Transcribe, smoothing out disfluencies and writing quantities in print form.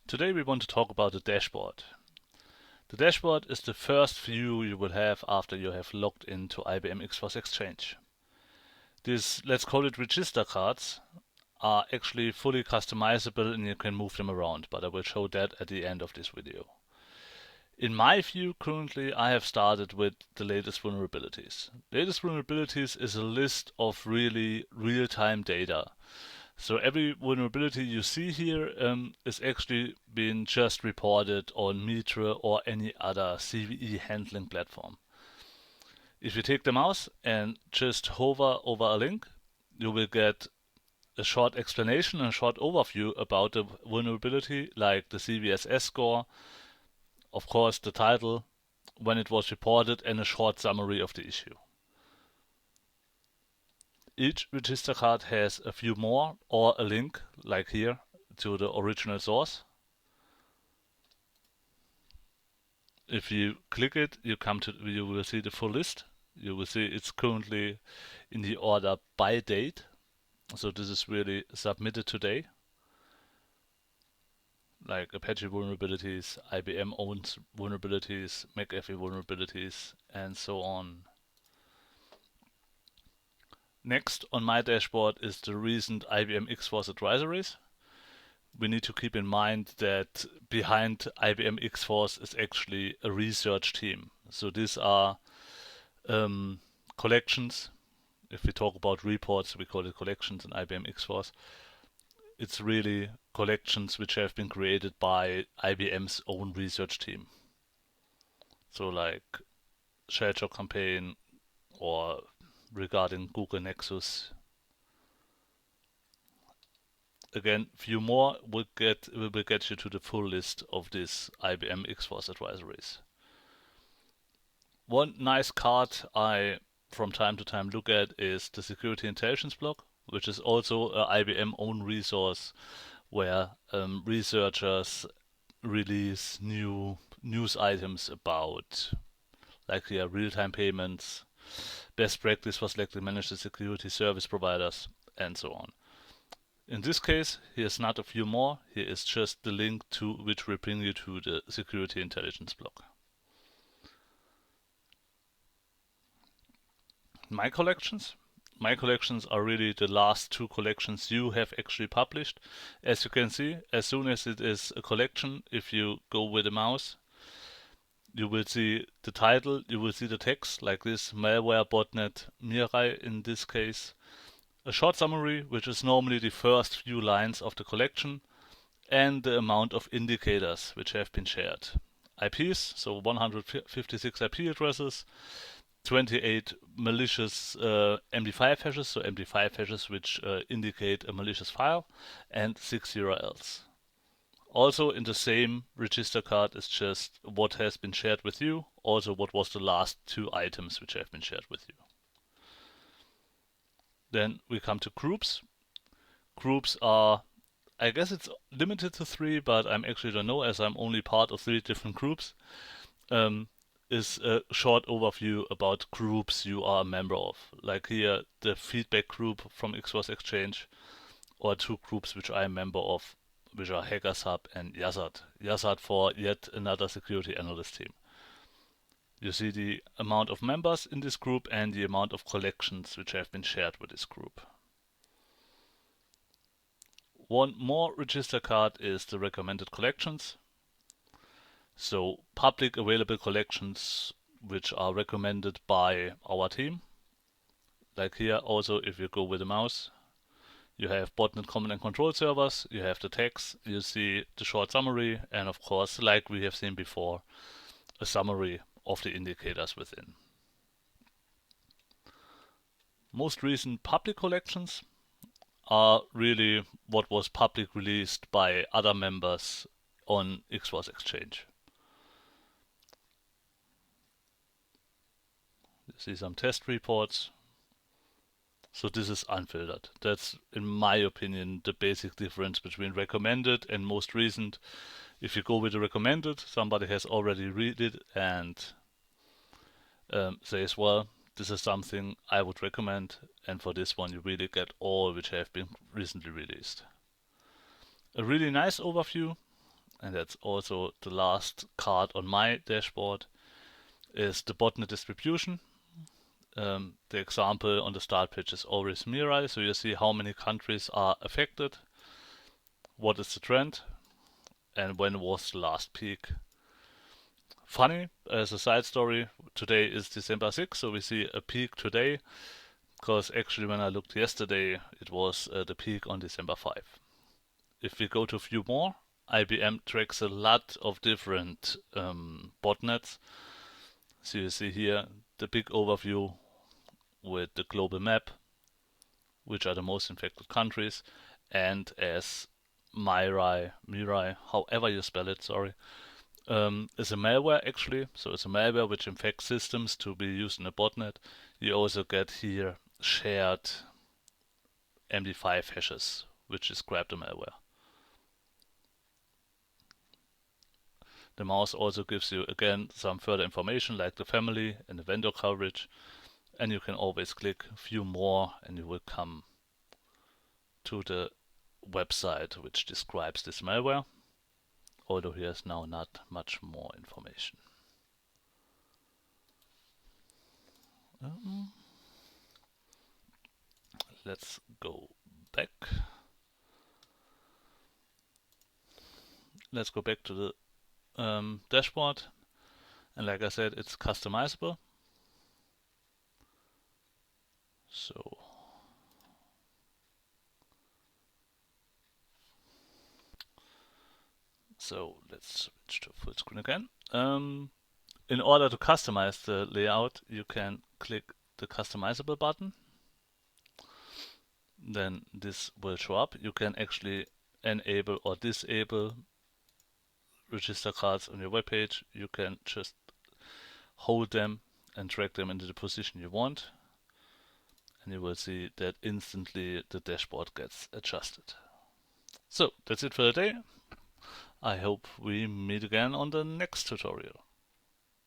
Today we want to talk about the dashboard. The dashboard is the first view you will have after you have logged into IBM XFOS Exchange. These, let's call it register cards, are actually fully customizable and you can move them around, but I will show that at the end of this video. In my view, currently I have started with the latest vulnerabilities. Latest vulnerabilities is a list of really real-time data. So every vulnerability you see here is actually being just reported on Mitre or any other CVE handling platform. If you take the mouse and just hover over a link, you will get a short explanation and a short overview about the vulnerability, like the CVSS score, of course the title, when it was reported, and a short summary of the issue. Each register card has a few more or a link, like here, to the original source. If you click it, you will see the full list. You will see it's currently in the order by date. So this is really submitted today. Like Apache vulnerabilities, IBM owns vulnerabilities, McAfee vulnerabilities, and so on. Next on my dashboard is the recent IBM XFOS advisories. We need to keep in mind that behind IBM XFOS is actually a research team. So these are collections. If we talk about reports, we call it collections in IBM XFOS. It's really collections which have been created by IBM's own research team. So like Shellshock campaign or regarding Google Nexus. Again, few more will get you to the full list of these IBM XFOS advisories. One nice card I from time to time look at is the security intelligence block, which is also a IBM own resource where researchers release new news items about, like here, real-time payments, best practice for selected managed security service providers, and so on. In this case, here's not a few more, here is just the link to which will bring you to the security intelligence block. My collections are really the last two collections you have actually published. As you can see, as soon as it is a collection, if you go with the mouse, you will see the title, you will see the text like this, malware botnet Mirai in this case, a short summary, which is normally the first few lines of the collection, and the amount of indicators which have been shared. IPs, so 156 IP addresses, 28 malicious MD5 hashes, so MD5 hashes which indicate a malicious file, and 6 URLs. Also in the same register card is just what has been shared with you, also what was the last two items which have been shared with you. Then we come to groups. Groups are, I guess it's limited to 3, but I actually don't know as I'm only part of 3 different groups. Is a short overview about groups you are a member of. Like here, the feedback group from XFOS Exchange, or 2 groups which I am a member of, which are Hackers Hub and Yazard. Yazard for yet another security analyst team. You see the amount of members in this group and the amount of collections which have been shared with this group. One more register card is the recommended collections. So public available collections which are recommended by our team. Like here also, if you go with the mouse, you have botnet command and control servers, you have the text, you see the short summary, and of course, like we have seen before, a summary of the indicators within. Most recent public collections are really what was public released by other members on XFOS Exchange. You see some test reports. So this is unfiltered. That's, in my opinion, the basic difference between recommended and most recent. If you go with the recommended, somebody has already read it and says, well, this is something I would recommend, and for this one you really get all which have been recently released. A really nice overview and that's also the last card on my dashboard, is the botnet distribution. The example on the start page is always Mirai, so you see how many countries are affected, what is the trend, and when was the last peak. Funny, as a side story, today is December 6th, so we see a peak today, because actually when I looked yesterday, it was the peak on December 5th. If we go to view more, IBM tracks a lot of different botnets. So you see here the big overview with the global map, which are the most infected countries, and as Mirai, however you spell it, sorry, is a malware actually. So it's a malware which infects systems to be used in a botnet. You also get here shared MD5 hashes, which describe the malware. The mouse also gives you again some further information like the family and the vendor coverage, and you can always click view more and you will come to the website which describes this malware, although here's now not much more information. Let's go back. Let's go back to the dashboard, and like I said, it's customizable. So let's switch to full screen again. In order to customize the layout, you can click the customizable button. Then this will show up. You can actually enable or disable register cards on your web page. You can just hold them and drag them into the position you want, and you will see that instantly the dashboard gets adjusted. So that's it for today. I hope we meet again on the next tutorial.